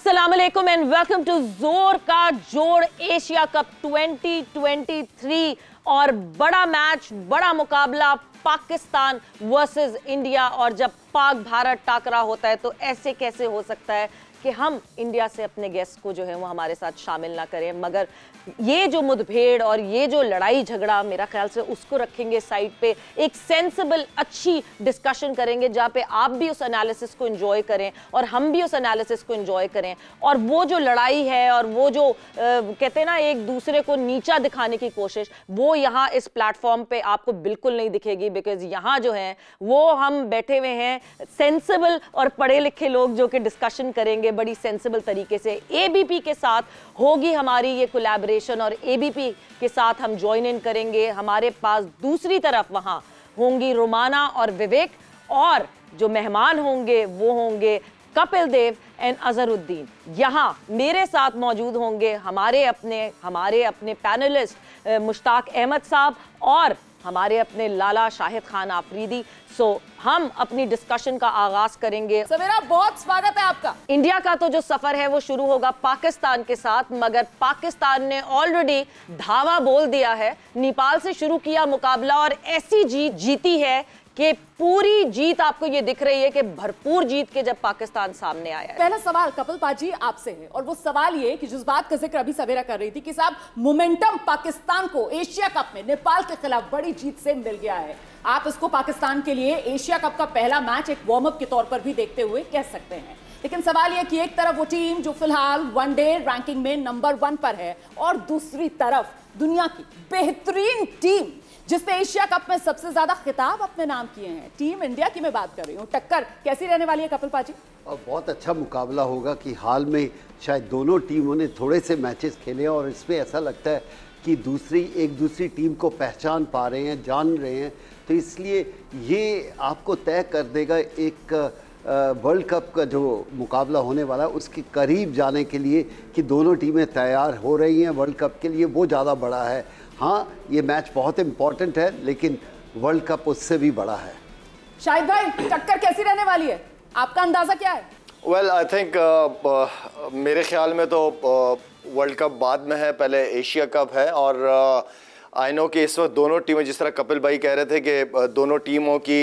अस्सलाम वालेकुम and welcome to जोर का जोड़ एशिया कप 2023 और बड़ा मैच, बड़ा मुकाबला पाकिस्तान वर्सेस इंडिया। और जब पाक भारत टाकरा होता है तो ऐसे कैसे हो सकता है कि हम इंडिया से अपने गेस्ट को जो है वो हमारे साथ शामिल ना करें। मगर ये जो मुठभेड़ और ये जो लड़ाई झगड़ा, मेरा ख्याल से उसको रखेंगे साइड पे, एक सेंसिबल अच्छी डिस्कशन करेंगे जहाँ पे आप भी उस एनालिसिस को एंजॉय करें और हम भी उस एनालिसिस को एंजॉय करें। और वो जो लड़ाई है और वो जो कहते हैं ना एक दूसरे को नीचा दिखाने की कोशिश, वो यहाँ इस प्लेटफॉर्म पे आपको बिल्कुल नहीं दिखेगी। बिकॉज यहाँ जो है वो हम बैठे हुए हैं सेंसिबल और पढ़े लिखे लोग जो कि डिस्कशन करेंगे बड़ी सेंसिबल तरीके से। एबीपी के साथ होगी हमारी ये कोलैबोरेशन और एबीपी के साथ हम ज्वाइन इन करेंगे। हमारे पास दूसरी तरफ वहां होंगी रोमाना और विवेक, और जो मेहमान होंगे वो होंगे कपिल देव एंड अजहरुद्दीन। यहाँ मेरे साथ मौजूद होंगे हमारे अपने पैनलिस्ट मुश्ताक अहमद साहब और हमारे अपने लाला शाहिद खान आफरीदी। सो हम अपनी डिस्कशन का आगाज करेंगे। सवेरा, बहुत स्वागत है आपका। इंडिया का तो जो सफर है वो शुरू होगा पाकिस्तान के साथ, मगर पाकिस्तान ने ऑलरेडी धावा बोल दिया है। नेपाल से शुरू किया मुकाबला और ऐसी जीत जीती है कि पूरी जीत आपको ये दिख रही है कि भरपूर जीत के जब पाकिस्तान सामने आया है। पहला सवाल कपिल पाजी आपसे है, और वो सवाल ये कि जिस बात का जिक्र अभी सवेरा कर रही थी कि साहब मोमेंटम पाकिस्तान को एशिया कप में नेपाल के खिलाफ बड़ी जीत से मिल गया है। आप इसको पाकिस्तान के लिए एशिया कप का पहला मैच एक वार्म अप के तौर पर भी देखते हुए कह सकते हैं। लेकिन सवाल यह कि एक तरफ वो टीम जो फिलहाल वनडे रैंकिंग में नंबर 1 पर है, और दूसरी तरफ दुनिया की बेहतरीन टीम जिसने एशिया कप में सबसे ज्यादा खिताब अपने नाम किए हैं, टीम इंडिया की मैं बात कर रही हूं। टक्कर कैसी रहने वाली है कपिल पाजी? और बहुत अच्छा मुकाबला होगा कि हाल में शायद दोनों टीमों ने थोड़े से मैचेस खेले और इसमें ऐसा लगता है कि एक दूसरी टीम को पहचान पा रहे हैं, जान रहे हैं। तो इसलिए ये आपको तय कर देगा एक वर्ल्ड कप का जो मुकाबला होने वाला है उसके करीब जाने के लिए कि दोनों टीमें तैयार हो रही हैं वर्ल्ड कप के लिए, वो ज़्यादा बड़ा है। हाँ, ये मैच बहुत इम्पॉर्टेंट है, लेकिन वर्ल्ड कप उससे भी बड़ा है। शाहिद भाई, टक्कर कैसी रहने वाली है? आपका अंदाजा क्या है? वेल, आई थिंक मेरे ख्याल में तो वर्ल्ड कप बाद में है, पहले एशिया कप है। और आई नो कि इस वक्त दोनों टीमें, जिस तरह कपिल भाई कह रहे थे कि दोनों टीमों की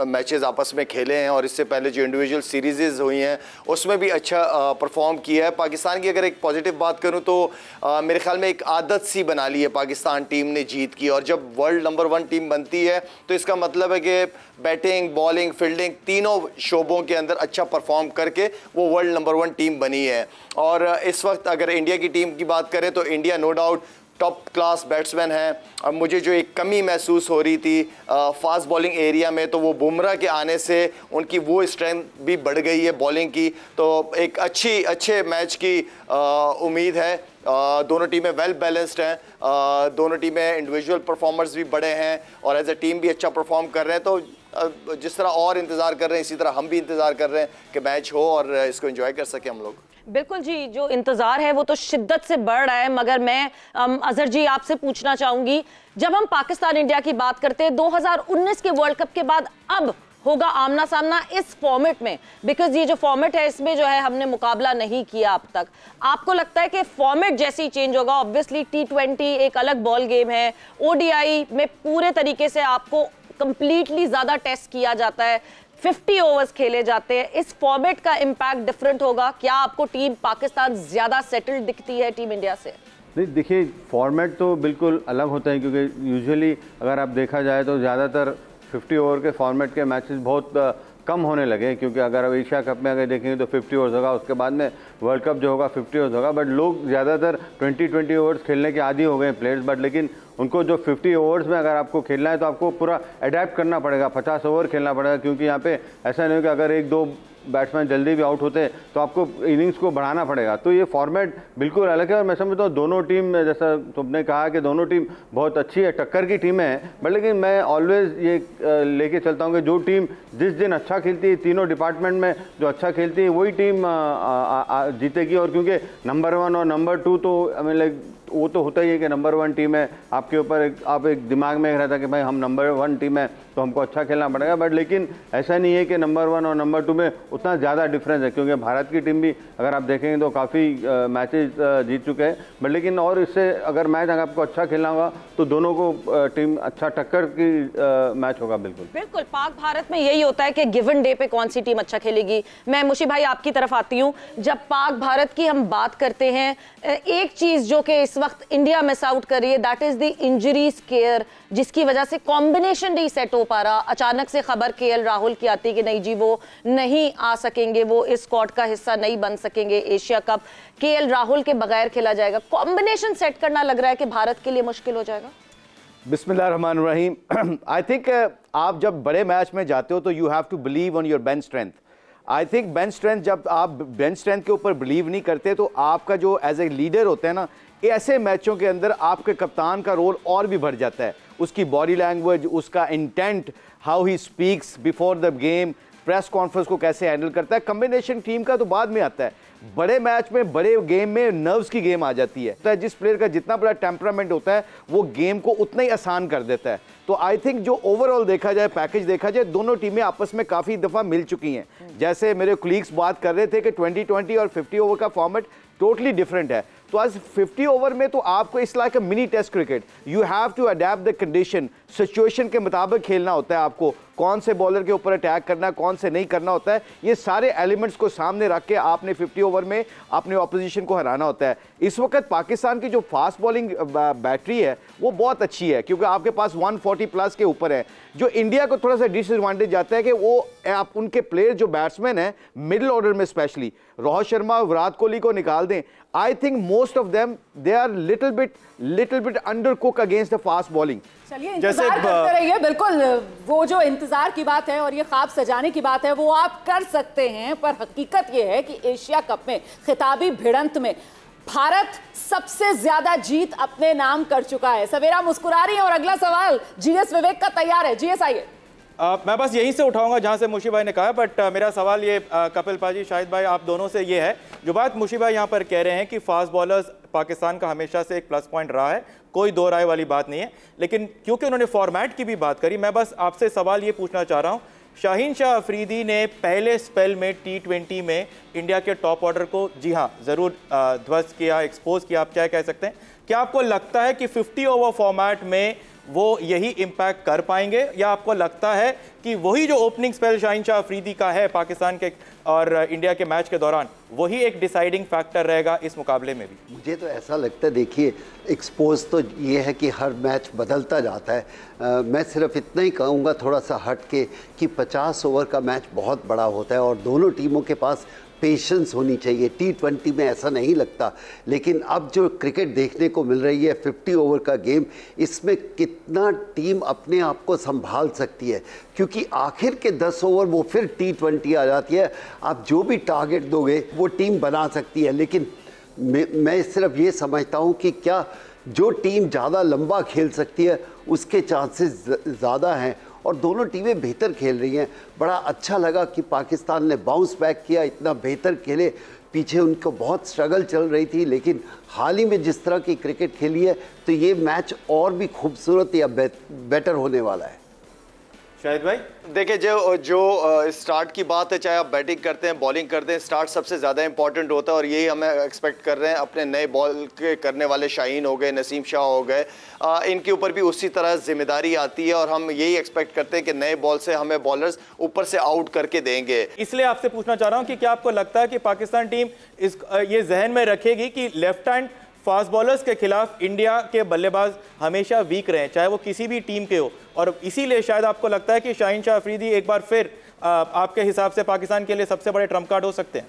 मैचेस आपस में खेले हैं और इससे पहले जो इंडिविजुअल सीरीज़ हुई हैं उसमें भी अच्छा परफॉर्म किया है। पाकिस्तान की अगर एक पॉजिटिव बात करूं तो मेरे ख्याल में एक आदत सी बना ली है पाकिस्तान टीम ने जीत की। और जब वर्ल्ड नंबर 1 टीम बनती है तो इसका मतलब है कि बैटिंग, बॉलिंग, फील्डिंग तीनों शोबों के अंदर अच्छा परफॉर्म करके वो वर्ल्ड नंबर 1 टीम बनी है। और इस वक्त अगर इंडिया की टीम की बात करें तो India no doubt top class batsman है। अब मुझे जो एक कमी महसूस हो रही थी फास्ट बॉलिंग एरिया में, तो वो बुमराह के आने से उनकी वो स्ट्रेंथ भी बढ़ गई है बॉलिंग की। तो एक अच्छे मैच की उम्मीद है। दोनों टीमें वेल बैलेंस्ड हैं, दोनों टीमें इंडिविजुअल परफॉर्मर्स भी बड़े हैं और एज ए टीम भी अच्छा परफॉर्म कर रहे हैं। तो जिस तरह और इंतज़ार कर रहे हैं इसी तरह हम भी इंतज़ार कर रहे हैं कि मैच हो और इसको एंजॉय कर सकें हम लोग। बिल्कुल जी, जो इंतजार है वो तो शिद्दत से बढ़ रहा है। मगर मैं अजहर जी आपसे पूछना चाहूंगी, जब हम पाकिस्तान इंडिया की बात करते हैं 2019 के वर्ल्ड कप के बाद अब होगा आमना सामना इस फॉर्मेट में, बिकॉज ये जो फॉर्मेट है इसमें जो है हमने मुकाबला नहीं किया अब तक। आपको लगता है कि फॉर्मेट जैसे ही चेंज होगा? ऑब्वियसली T20 एक अलग बॉल गेम है, ODI में पूरे तरीके से आपको कंप्लीटली ज्यादा टेस्ट किया जाता है, 50 ओवर्स खेले जाते हैं। इस फॉर्मेट का इंपैक्ट डिफरेंट होगा? क्या आपको टीम पाकिस्तान ज्यादा सेटल्ड दिखती है टीम इंडिया से? नहीं, देखिए फॉर्मेट तो बिल्कुल अलग होता है, क्योंकि यूजुअली अगर आप देखा जाए तो ज़्यादातर 50 ओवर के फॉर्मेट के मैचेस बहुत कम होने लगे। क्योंकि अगर अब एशिया कप में अगर देखेंगे तो 50 ओवर्स होगा, उसके बाद में वर्ल्ड कप जो होगा 50 ओवर्स होगा। बट लोग ज़्यादातर 20 ओवर्स खेलने के आदी हो गए प्लेयर्स। बट लेकिन उनको जो 50 ओवर्स में अगर आपको खेलना है तो आपको पूरा अडेप्ट करना पड़ेगा, 50 ओवर खेलना पड़ेगा। क्योंकि यहाँ पे ऐसा नहीं हो कि अगर 1-2 बैट्समैन जल्दी भी आउट होते हैं तो आपको इनिंग्स को बढ़ाना पड़ेगा। तो ये फॉर्मेट बिल्कुल अलग है। और मैं समझता हूँ दोनों टीम, जैसा तुमने कहा कि दोनों टीम बहुत अच्छी है, टक्कर की टीम है। बट लेकिन मैं ऑलवेज ये लेके चलता हूँ कि जो टीम जिस दिन अच्छा खेलती है, तीनों डिपार्टमेंट में जो अच्छा खेलती है वही टीम जीतेगी। और क्योंकि नंबर 1 और नंबर 2 तो लाइक वो तो होता ही है कि नंबर 1 टीम है, आपके ऊपर आप एक दिमाग में रहता कि भाई हम नंबर 1 टीम है तो हमको अच्छा खेलना पड़ेगा, बट लेकिन ऐसा नहीं है कि नंबर 1 और नंबर 2 में उतना ज़्यादा डिफरेंस है, क्योंकि भारत की टीम भी अगर आप देखेंगे तो काफ़ी मैचेस जीत चुके हैं, बट लेकिन और इससे अगर मैच अगर आपको अच्छा खेलना होगा तो दोनों को टीम अच्छा टक्कर की मैच होगा। बिल्कुल बिल्कुल, पाक भारत में यही होता है कि गिवन डे पे कौन सी टीम अच्छा खेलेगी। मैं मुशी भाई आपकी तरफ आती हूँ। जब पाक भारत की हम बात करते हैं, एक चीज जो कि इस वक्त इंडिया मिस आउट कर रही है, that is the injury square, जिसकी वजह से कॉम्बिनेशन नहीं सेट हो पा रहा। अचानक से खबर केएल राहुल की आती कि नहीं जी वो नहीं आ सकेंगे, वो इस स्क्वाड का हिस्सा नहीं बन सकेंगे, एशिया कप केएल राहुल के बगैर खेला जाएगा। कॉम्बिनेशन सेट करना लग रहा है कि भारत के लिए मुश्किल हो जाएगा। बिस्मिल्लाहिर्रहमानिर्रहीम। आई थिंक आप जब बड़े मैच में जाते हो तो you have to believe on your bench strength. I think bench strength, जब आप बेंच स्ट्रेंथ के ऊपर बिलीव नहीं करते तो आपका जो एज ए लीडर होता है ना, ऐसे मैचों के अंदर आपके कप्तान का रोल और भी बढ़ जाता है। उसकी बॉडी लैंग्वेज, उसका intent, how he speaks before the game, press conference को कैसे हैंडल करता है। कॉम्बिनेशन टीम का तो बाद में आता है, बड़े मैच में, बड़े गेम में नर्व्स की गेम आ जाती है। तो जिस प्लेयर का जितना बड़ा टेम्परामेंट होता है वो गेम को उतना ही आसान कर देता है। तो आई थिंक जो ओवरऑल देखा जाए, पैकेज देखा जाए, दोनों टीमें आपस में काफ़ी दफ़ा मिल चुकी हैं। जैसे मेरे कोलीग्स बात कर रहे थे कि 2020 और 50 ओवर का फॉर्मेट टोटली डिफरेंट है, तो आज 50 ओवर में तो आपको it's like a mini test cricket. You have to adapt the condition, situation के मुताबिक खेलना होता है आपको, कौन से बॉलर के ऊपर अटैक करना है, कौन से नहीं करना होता है। ये सारे एलिमेंट्स को सामने रख के आपने 50 ओवर में अपने ऑपोजिशन को हराना होता है। इस वक्त पाकिस्तान की जो फास्ट बॉलिंग बैटरी है वो बहुत अच्छी है, क्योंकि आपके पास 140 प्लस के ऊपर है। जो इंडिया को थोड़ा सा डिसएडवांटेज जाता है कि वो आप उनके प्लेयर जो बैट्समैन हैं मिडिल ऑर्डर में, स्पेशली रोहित शर्मा, विराट कोहली को निकाल दें, I think most of them they are little bit under cook against the fast bowling. चलिए इंतजार करते रहिए। बिल्कुल, वो जो इंतजार की बात है और ये ख्वाब सजाने की बात है वो आप कर सकते हैं, पर हकीकत ये है कि एशिया कप में खिताबी भिड़ंत में भारत सबसे ज्यादा जीत अपने नाम कर चुका है। सवेरा मुस्कुरा रही है और अगला सवाल जीएस विवेक का तैयार है। जीएस आइए। मैं बस यहीं से उठाऊंगा जहां से मुशी भाई ने कहा, बट मेरा सवाल ये कपिल पाजी, शाहिद भाई, आप दोनों से ये है, जो बात मुशी भाई यहां पर कह रहे हैं कि फास्ट बॉलर्स पाकिस्तान का हमेशा से एक प्लस पॉइंट रहा है, कोई दो राय वाली बात नहीं है, लेकिन क्योंकि उन्होंने फॉर्मेट की भी बात करी, मैं बस आपसे सवाल ये पूछना चाह रहा हूँ। शाहीन शाह अफरीदी ने पहले स्पेल में T20 में इंडिया के टॉप ऑर्डर को, जी हाँ, ज़रूर ध्वस्त किया, एक्सपोज किया, आप क्या कह सकते हैं। क्या आपको लगता है कि 50 ओवर फॉर्मेट में वो यही इम्पैक्ट कर पाएंगे, या आपको लगता है कि वही जो ओपनिंग स्पेल शाहीन शाह अफरीदी का है पाकिस्तान के और इंडिया के मैच के दौरान, वही एक डिसाइडिंग फैक्टर रहेगा इस मुकाबले में भी? मुझे तो ऐसा लगता है, देखिए एक्सपोज तो ये है कि हर मैच बदलता जाता है। मैं सिर्फ इतना ही कहूँगा थोड़ा सा हट के कि 50 ओवर का मैच बहुत बड़ा होता है और दोनों टीमों के पास पेशेंस होनी चाहिए। T20 में ऐसा नहीं लगता, लेकिन अब जो क्रिकेट देखने को मिल रही है 50 ओवर का गेम, इसमें कितना टीम अपने आप को संभाल सकती है, क्योंकि आखिर के 10 ओवर वो फिर T20 आ जाती है। आप जो भी टारगेट दोगे वो टीम बना सकती है, लेकिन मैं सिर्फ ये समझता हूँ कि क्या जो टीम ज़्यादा लंबा खेल सकती है उसके चांसेस ज़्यादा हैं और दोनों टीमें बेहतर खेल रही हैं। बड़ा अच्छा लगा कि पाकिस्तान ने बाउंस बैक किया, इतना बेहतर खेले। पीछे उनको बहुत स्ट्रगल चल रही थी, लेकिन हाल ही में जिस तरह की क्रिकेट खेली है तो ये मैच और भी खूबसूरत या बेटर होने वाला है। शाहिद भाई, देखिए जो स्टार्ट की बात है, चाहे आप बैटिंग करते हैं, बॉलिंग करते हैं, स्टार्ट सबसे ज़्यादा इंपॉर्टेंट होता है और यही हमें एक्सपेक्ट कर रहे हैं। अपने नए बॉल के करने वाले शाहीन हो गए, नसीम शाह हो गए, इनके ऊपर भी उसी तरह जिम्मेदारी आती है और हम यही एक्सपेक्ट करते हैं कि नए बॉल से हमें बॉलर्स ऊपर से आउट करके देंगे। इसलिए आपसे पूछना चाह रहा हूँ कि क्या आपको लगता है कि पाकिस्तान टीम ये जहन में रखेगी कि लेफ्ट हैंड फास्ट बॉलर्स के खिलाफ इंडिया के बल्लेबाज हमेशा वीक रहे, चाहे वो किसी भी टीम के हो, और इसीलिए शायद आपको लगता है कि शाहीन शाह अफरीदी एक बार फिर आपके हिसाब से पाकिस्तान के लिए सबसे बड़े ट्रम्प कार्ड हो सकते हैं?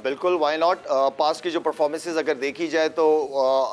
बिल्कुल, वाई नॉट। पास की जो परफॉर्मेंसेस अगर देखी जाए तो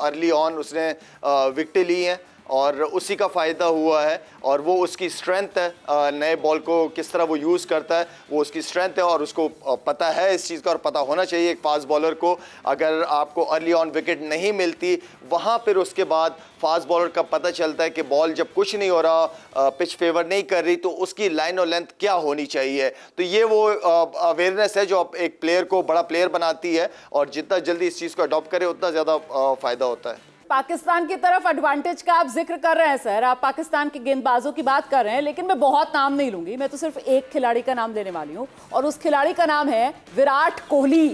अर्ली ऑन उसने विकेटें ली हैं और उसी का फ़ायदा हुआ है और वो उसकी स्ट्रेंथ है। नए बॉल को किस तरह वो यूज़ करता है, वो उसकी स्ट्रेंथ है और उसको पता है इस चीज़ का, और पता होना चाहिए एक फास्ट बॉलर को। अगर आपको अर्ली ऑन विकेट नहीं मिलती, वहाँ फिर उसके बाद फास्ट बॉलर का पता चलता है कि बॉल जब कुछ नहीं हो रहा, पिच फेवर नहीं कर रही, तो उसकी लाइन और लेंथ क्या होनी चाहिए। तो ये वो अवेयरनेस है जो एक प्लेयर को बड़ा प्लेयर बनाती है और जितना जल्दी इस चीज़ को अडॉप्ट करे उतना ज़्यादा फ़ायदा होता है। पाकिस्तान की तरफ एडवांटेज का आप जिक्र कर रहे हैं सर, आप पाकिस्तान के गेंदबाजों की बात कर रहे हैं, लेकिन मैं बहुत नाम नहीं लूंगी, मैं तो सिर्फ एक खिलाड़ी का नाम लेने वाली हूं और उस खिलाड़ी का नाम है विराट कोहली।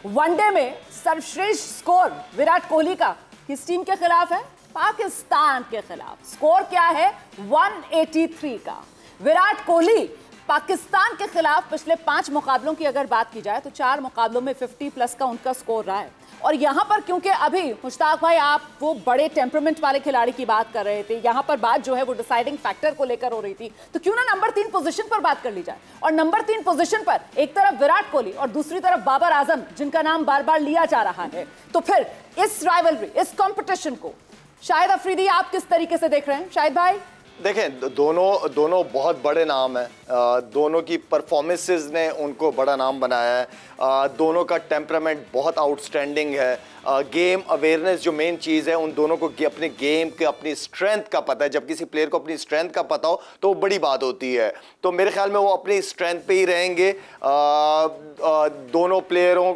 वनडे में सर्वश्रेष्ठ स्कोर विराट कोहली का किस टीम के खिलाफ है? पाकिस्तान के खिलाफ। स्कोर क्या है? 183 का। विराट कोहली पाकिस्तान के खिलाफ पिछले 5 मुकाबलों की अगर बात की जाए तो 4 मुकाबलों में 50 प्लस का उनका स्कोर रहा है। और यहां पर क्योंकि अभी मुश्ताक भाई आप वो बड़े टेम्परामेंट वाले खिलाड़ी की बात कर रहे थे, यहां पर बात जो है वो डिसाइडिंग फैक्टर को लेकर हो रही थी, तो क्यों ना नंबर 3 पोजीशन पर बात कर ली जाए। और नंबर 3 पोजीशन पर एक तरफ विराट कोहली और दूसरी तरफ बाबर आजम, जिनका नाम बार बार लिया जा रहा है। तो फिर इस राइवलरी, इस कॉम्पिटिशन को शाहिद अफरीदी आप किस तरीके से देख रहे हैं? शाहिद भाई देखें, दोनों बहुत बड़े नाम हैं, दोनों की परफॉर्मेंसेस ने उनको बड़ा नाम बनाया है, दोनों का टेम्परामेंट बहुत आउटस्टैंडिंग है, गेम अवेयरनेस जो मेन चीज़ है, उन दोनों को अपने गेम के अपनी स्ट्रेंथ का पता है। जब किसी प्लेयर को अपनी स्ट्रेंथ का पता हो तो वो बड़ी बात होती है। तो मेरे ख्याल में वो अपनी स्ट्रेंथ पे ही रहेंगे। दोनों प्लेयरों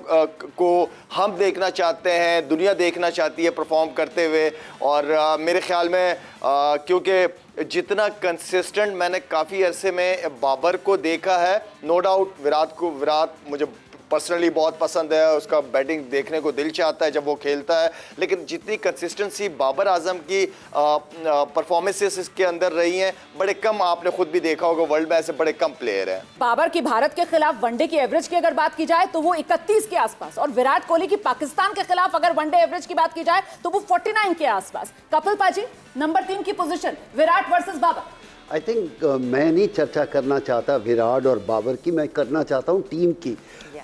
को हम देखना चाहते हैं, दुनिया देखना चाहती है परफॉर्म करते हुए। और मेरे ख्याल में क्योंकि जितना कंसिस्टेंट मैंने काफ़ी अरसे में बाबर को देखा है, नो डाउट विराट मुझे पर्सनली बहुत पसंद है, उसका बैटिंग देखने को दिल चाहता है जब वो खेलता है, लेकिन जितनी कंसिस्टेंसी बाबर आजम की परफॉर्मेंसेस इसके अंदर रही हैं, बड़े कम, आपने खुद भी देखा होगा वर्ल्ड में ऐसे बड़े कम प्लेयर हैं। बाबर की भारत के खिलाफ वनडे की एवरेज की अगर बात की जाए तो वो 31 के आसपास, और विराट कोहली की पाकिस्तान के खिलाफ अगर वनडे एवरेज की बात की जाए तो वो 49 के आसपास। कपिल पाजी, नंबर 3 की position Virat versus Babar. I think मैं नहीं चर्चा करना चाहता विराट और बाबर की, मैं करना चाहता हूँ टीम की।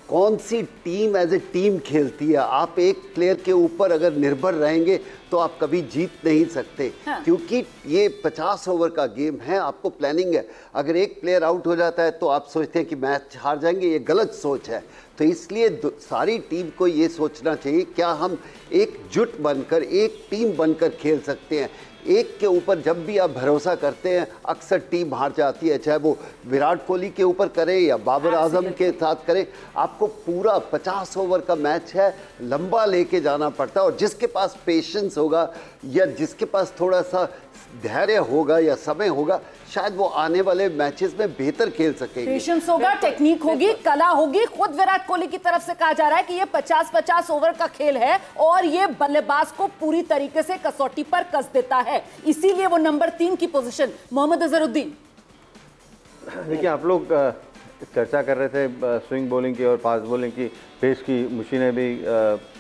कौन सी टीम एज ए टीम खेलती है। आप एक प्लेयर के ऊपर अगर निर्भर रहेंगे तो आप कभी जीत नहीं सकते। हाँ। क्योंकि ये 50 ओवर का गेम है, आपको प्लानिंग है। अगर एक प्लेयर आउट हो जाता है तो आप सोचते हैं कि मैच हार जाएंगे, ये गलत सोच है। तो इसलिए सारी टीम को ये सोचना चाहिए क्या हम एकजुट बनकर, एक टीम बनकर खेल सकते हैं। एक के ऊपर जब भी आप भरोसा करते हैं अक्सर टीम हार जाती है, चाहे वो विराट कोहली के ऊपर करे या बाबर आजम के साथ करे। आपको पूरा 50 ओवर का मैच है, लंबा लेके जाना पड़ता है। और जिसके पास पेशेंस होगा या जिसके पास थोड़ा सा धैर्य होगा या समय होगा, शायद वो आने वाले मैचेस में बेहतर खेल सकेंगे। पेशेंस होगा, टेक्निक होगी, कला होगी। खुद विराट कोहली की तरफ से कहा जा रहा है कि ये 50-50 ओवर का खेल है और ये बल्लेबाज को पूरी तरीके से कसौटी पर कस देता है, इसीलिए वो नंबर 3 की पोजीशन। मोहम्मद अजहरुद्दीन, देखिए आप लोग चर्चा कर रहे थे स्विंग बॉलिंग की और फास्ट बॉलिंग की, पेस की। मुशी ने भी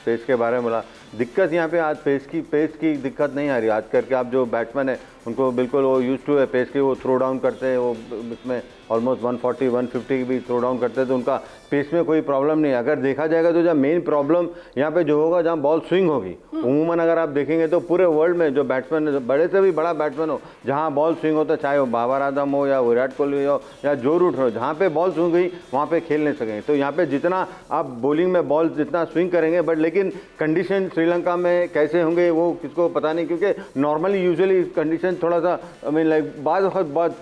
पेस के बारे में बोला। दिक्कत यहाँ पे आज पेस की दिक्कत नहीं आ रही। आज करके आप जो बैट्समैन है उनको बिल्कुल वो यूज टू है पेस की, वो थ्रो डाउन करते हैं, वो इसमें ऑलमोस्ट 140-150 की भी थ्रो डाउन करते हैं, तो उनका पेस में कोई प्रॉब्लम नहीं है। अगर देखा जाएगा तो जब मेन प्रॉब्लम यहाँ पे जो होगा, जहाँ बॉल स्विंग होगी, उमूमन अगर आप देखेंगे तो पूरे वर्ल्ड में जो बैट्समैन, बड़े से भी बड़ा बैट्समैन हो, जहाँ बॉल स्विंग होता है, चाहे वो बाबर आजम हो या विराट कोहली हो या जो रूट हो, जहाँ पे बॉल स्विंग हुई वहाँ पे खेल नहीं सकेंगे। तो यहाँ पे जितना आप बॉलिंग में बॉल जितना स्विंग करेंगे, बट लेकिन कंडीशन श्रीलंका में कैसे होंगे वो किसको पता नहीं, क्योंकि नॉर्मली यूजुअली कंडीशन थोड़ा सा लाइक बाद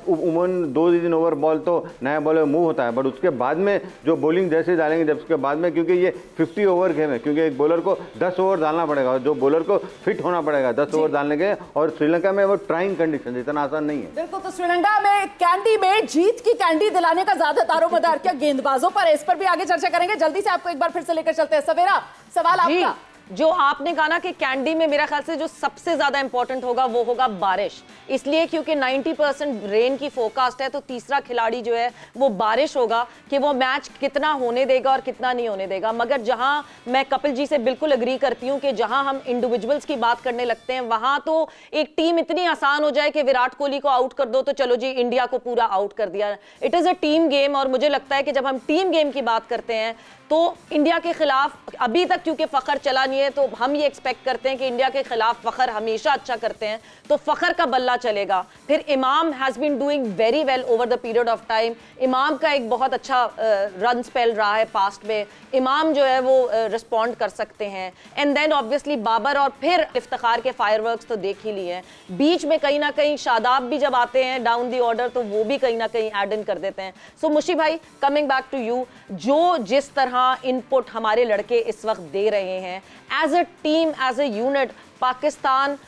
उमूमन 2-3 ओवर बॉल तो नया बॉल मूव होता है, बट उसके बाद में जो बॉलिंग जैसे डालेंगे, जब उसके बाद में, क्योंकि ये 50 ओवर गेम है, क्योंकि एक बॉलर को 10 ओवर डालना पड़ेगा और जो बॉलर को फिट होना पड़ेगा 10 ओवर डालने के, और श्रीलंका में वो ट्राइंग कंडीशन इतना आसान नहीं है। बिल्कुल, तो श्रीलंका में कैंडी में जीत की कैंडी दिलाने का ज्यादा दारोमदार क्या गेंदबाजों पर है, इस पर भी आगे चर्चा करेंगे। जल्दी से आपको एक बार फिर से लेकर चलते हैं। सवेरा, सवाल आपका। जो आपने कहा ना कि कैंडी में मेरा ख्याल से जो सबसे ज्यादा इंपॉर्टेंट होगा वो होगा बारिश, इसलिए क्योंकि 90% रेन की फोरकास्ट है, तो तीसरा खिलाड़ी जो है वो बारिश होगा कि वो मैच कितना होने देगा और कितना नहीं होने देगा। मगर जहां मैं कपिल जी से बिल्कुल अग्री करती हूं कि जहां हम इंडिविजुअल्स की बात करने लगते हैं, वहां तो एक टीम इतनी आसान हो जाए कि विराट कोहली को आउट कर दो तो चलो जी इंडिया को पूरा आउट कर दिया। It is a team game, और मुझे लगता है कि जब हम टीम गेम की बात करते हैं तो इंडिया के खिलाफ अभी तक क्योंकि फखर चला नहीं है, तो हम ये एक्सपेक्ट करते हैं कि इंडिया के खिलाफ फखर हमेशा अच्छा करते हैं, तो फखर का बल्ला चलेगा। फिर Imam has been doing very well over the period of time. Imam का एक बहुत अच्छा रन स्पेल रहा है पास्ट में, इमाम जो है वो रिस्पॉन्ड कर सकते हैं। एंड देन ऑब्वियसली बाबर, और फिर इफ्तिखार के फायरवर्क्स तो देख ही लिए हैं। बीच में कहीं ना कहीं शादाब भी जब आते हैं डाउन दी ऑर्डर, तो वो भी कहीं ना कहीं ऐड इन कर देते हैं। सो मुशी भाई, कमिंग बैक टू यू, जो जिस तरह इनपुट हमारे लड़के इस वक्त दे रहे हैं, as a team, as a unit Pakistan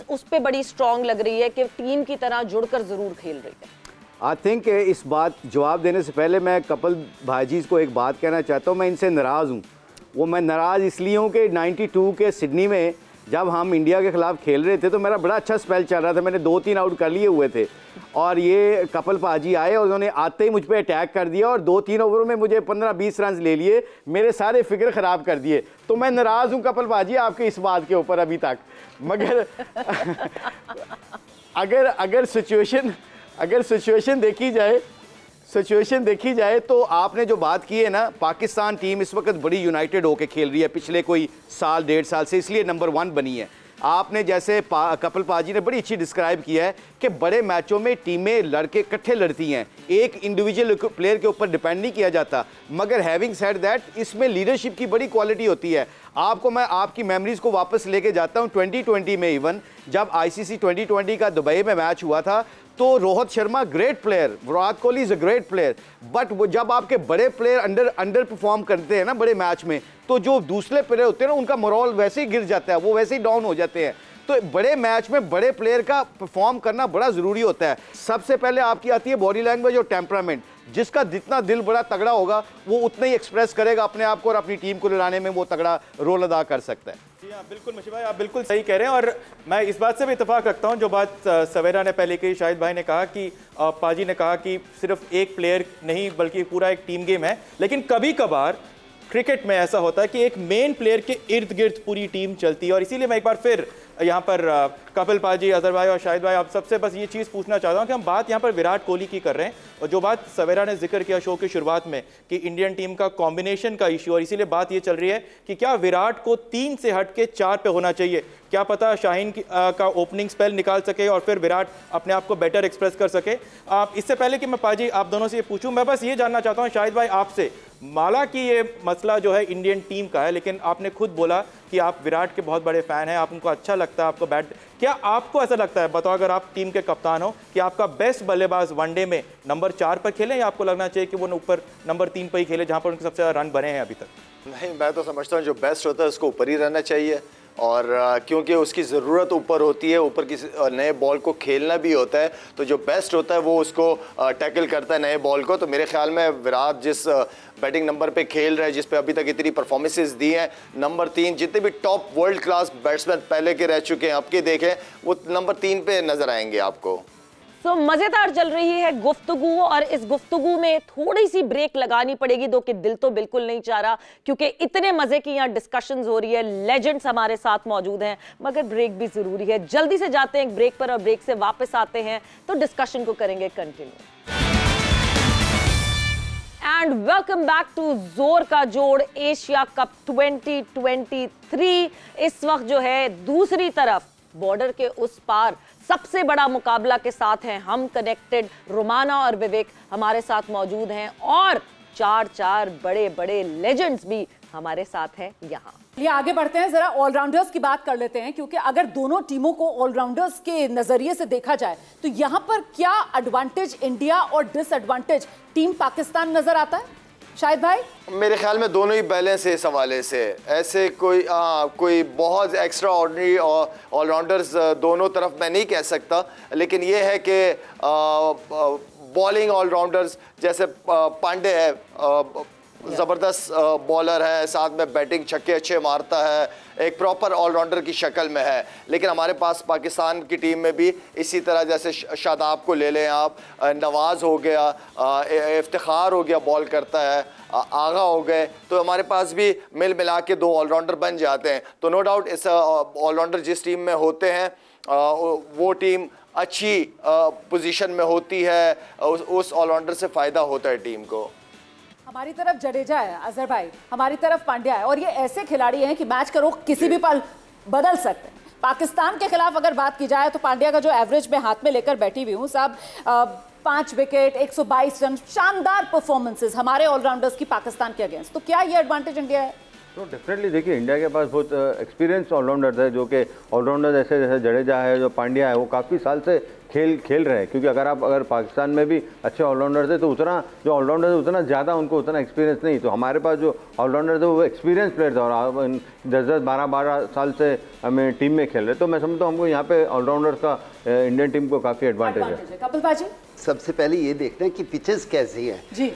उस पे बड़ी स्ट्रांग लग रही है कि टीम की तरह जुड़कर जरूर खेल रही है। आई थिंक इस बात जवाब देने से पहले मैं कपिल भाई को एक बात कहना चाहता हूँ। मैं इनसे नाराज़ हूँ। वो मैं नाराज़ इसलिए हूँ कि 92 के सिडनी में जब हम इंडिया के ख़िलाफ़ खेल रहे थे तो मेरा बड़ा अच्छा स्पेल चल रहा था, मैंने 2-3 आउट कर लिए हुए थे और ये कपिल पाजी आए और उन्होंने आते ही मुझ पर अटैक कर दिया और 2-3 ओवरों में मुझे 15-20 रन ले लिए, मेरे सारे फिक्र ख़राब कर दिए। तो मैं नाराज़ हूँ कपिल पाजी आपके इस बात के ऊपर अभी तक। मगर अगर सिचुएशन देखी जाए तो आपने जो बात की है ना, पाकिस्तान टीम इस वक्त बड़ी यूनाइटेड होकर खेल रही है पिछले कोई साल 1.5 साल से, इसलिए नंबर 1 बनी है। आपने जैसे कपिल पाजी ने बड़ी अच्छी डिस्क्राइब किया है कि बड़े मैचों में टीमें लड़के इकट्ठे लड़ती हैं, एक इंडिविजुअल प्लेयर के ऊपर डिपेंड नहीं किया जाता। मगर हैविंग सेड दैट, इसमें लीडरशिप की बड़ी क्वालिटी होती है। मैं आपकी मेमोरीज को वापस लेके जाता हूँ 2020 में, इवन जब ICC 2020 का दुबई में मैच हुआ था तो Rohit Sharma great player, Virat Kohli is a great player, but वो जब आपके बड़े प्लेयर अंडर परफॉर्म करते हैं ना बड़े मैच में, तो जो दूसरे प्लेयर होते हैं ना उनका मोरल वैसे ही गिर जाता है, वो वैसे ही डाउन हो जाते हैं। तो बड़े मैच में बड़े प्लेयर का परफॉर्म करना बड़ा ज़रूरी होता है। सबसे पहले आपकी आती है बॉडी लैंग्वेज और टेम्परामेंट। जिसका जितना दिल बड़ा तगड़ा होगा वो उतना ही एक्सप्रेस करेगा अपने आप को और अपनी टीम को लड़ाने में वो तगड़ा रोल अदा कर सकता है। जी हाँ, बिल्कुल मुशी भाई, आप बिल्कुल सही कह रहे हैं और मैं इस बात से भी इत्तेफाक रखता हूं जो बात सवेरा ने पहले कही, शाहिद भाई ने कहा कि पाजी ने कहा कि सिर्फ एक प्लेयर नहीं बल्कि पूरा एक टीम गेम है। लेकिन कभी कभार क्रिकेट में ऐसा होता है कि एक मेन प्लेयर के इर्द गिर्द पूरी टीम चलती है और इसीलिए मैं एक बार फिर यहाँ पर कपिल पाजी, अजहर भाई और शाहिद भाई आप सबसे बस ये चीज़ पूछना चाहता हूँ कि हम बात यहाँ पर विराट कोहली की कर रहे हैं और जो बात सवेरा ने जिक्र किया शो की शुरुआत में कि इंडियन टीम का कॉम्बिनेशन का इशू, और इसीलिए बात ये चल रही है कि क्या विराट को 3 से हट के 4 पे होना चाहिए। क्या पता शाहीन का ओपनिंग स्पेल निकाल सके और फिर विराट अपने आप को बेटर एक्सप्रेस कर सके। इससे पहले कि मैं पाजी आप दोनों से ये पूछूं, मैं बस ये जानना चाहता हूँ शाहिद भाई आपसे, माला की ये मसला जो है इंडियन टीम का है, लेकिन आपने खुद बोला कि आप विराट के बहुत बड़े फैन हैं, आप उनको अच्छा लगता है, आपको बैट, क्या आपको ऐसा लगता है, बताओ अगर आप टीम के कप्तान हो, कि आपका बेस्ट बल्लेबाज वनडे में नंबर 4 पर खेले या आपको लगना चाहिए कि वो ऊपर नंबर 3 पर ही खेले जहां पर उनके सबसे ज्यादा रन बने हैं अभी तक? नहीं, मैं तो समझता हूँ जो बेस्ट होता है उसको ऊपर ही रहना चाहिए और क्योंकि उसकी ज़रूरत ऊपर होती है, ऊपर की नए बॉल को खेलना भी होता है, तो जो बेस्ट होता है वो उसको टैकल करता है नए बॉल को। तो मेरे ख्याल में विराट जिस बैटिंग नंबर पे खेल रहे हैं, जिस पे अभी तक इतनी परफॉर्मेंसेस दी हैं, नंबर 3, जितने भी टॉप वर्ल्ड क्लास बैट्समैन पहले के रह चुके हैं अब के देखें वो नंबर 3 पे नजर आएंगे आपको। तो मजेदार चल रही है गुफ्तगू और इस गुफ्तगू में थोड़ी सी ब्रेक लगानी पड़ेगी, दो कि दिल तो बिल्कुल नहीं चाह रहा क्योंकि इतने मजे की यहाँ डिस्कशंस हो रही है, लेजेंड्स हमारे साथ मौजूद हैं, मगर ब्रेक भी जरूरी है। जल्दी से जाते हैं एक ब्रेक पर और ब्रेक से वापस आते हैं तो डिस्कशन को करेंगे continue. And welcome back to जोर का जोड़ एशिया कप 2023। इस वक्त जो है दूसरी तरफ बॉर्डर के उस पार सबसे बड़ा मुकाबला के साथ हैं हम कनेक्टेड। रोमाना और विवेक हमारे साथ मौजूद हैं और 4 बड़े बड़े लेजेंड्स भी हमारे साथ हैं यहाँ। ये आगे बढ़ते हैं, जरा ऑलराउंडर्स की बात कर लेते हैं क्योंकि अगर दोनों टीमों को ऑलराउंडर्स के नजरिए से देखा जाए तो यहाँ पर क्या एडवांटेज इंडिया और डिसएडवांटेज टीम पाकिस्तान नजर आता है शाहिद भाई? मेरे ख्याल में दोनों ही बैलेंस है इस हवाले से, ऐसे कोई बहुत एक्स्ट्रा ऑर्डिनरी ऑलराउंडर्स दोनों तरफ मैं नहीं कह सकता, लेकिन ये है कि बॉलिंग ऑलराउंडर्स जैसे पांडे है, ज़बरदस्त बॉलर है, साथ में बैटिंग छक्के अच्छे मारता है, एक प्रॉपर ऑलराउंडर की शक्ल में है। लेकिन हमारे पास पाकिस्तान की टीम में भी इसी तरह जैसे शादाब को ले लें आप, नवाज़ हो गया, इफ्तिखार हो गया बॉल करता है, आगा हो गए, तो हमारे पास भी मिल मिला के 2 ऑलराउंडर बन जाते हैं। तो नो डाउट इस ऑलराउंडर जिस टीम में होते हैं वो टीम अच्छी पोजीशन में होती है, उस ऑलराउंडर से फ़ायदा होता है टीम को। हमारी तरफ जडेजा है अजहर भाई, हमारी तरफ पांड्या है और ये ऐसे खिलाड़ी हैं कि मैच का रुख किसी भी पल बदल सकते हैं। पाकिस्तान के खिलाफ अगर बात की जाए तो पांड्या का जो एवरेज में हाथ में लेकर बैठी हुई हूँ साहब, 5 विकेट, 122 रन, शानदार परफॉर्मेंसेस हमारे ऑलराउंडर्स की पाकिस्तान के अगेंस्ट। तो क्या ये एडवांटेज इंडिया है? तो डेफिनेटली देखिए इंडिया के पास बहुत एक्सपीरियंस ऑलराउंडर है, जो कि ऑलराउंडर जैसे जडेजा है, जो पांड्या है, वो काफ़ी साल से खेल रहे हैं। क्योंकि अगर पाकिस्तान में भी अच्छे ऑलराउंडर थे तो उतना जो ऑलराउंडर थे उतना ज़्यादा उनको उतना एक्सपीरियंस नहीं। तो हमारे पास जो ऑलराउंडर थे वो एक्सपीरियंस प्लेयर थे और 10-10, 12-12 साल से हमें टीम में खेल रहे। तो मैं समझता हूँ हमको यहाँ पे ऑलराउंडर का इंडियन टीम को काफ़ी एडवांटेज है। कपिल पाजी, सबसे पहले ये देखते हैं कि पिचेस कैसी है जी।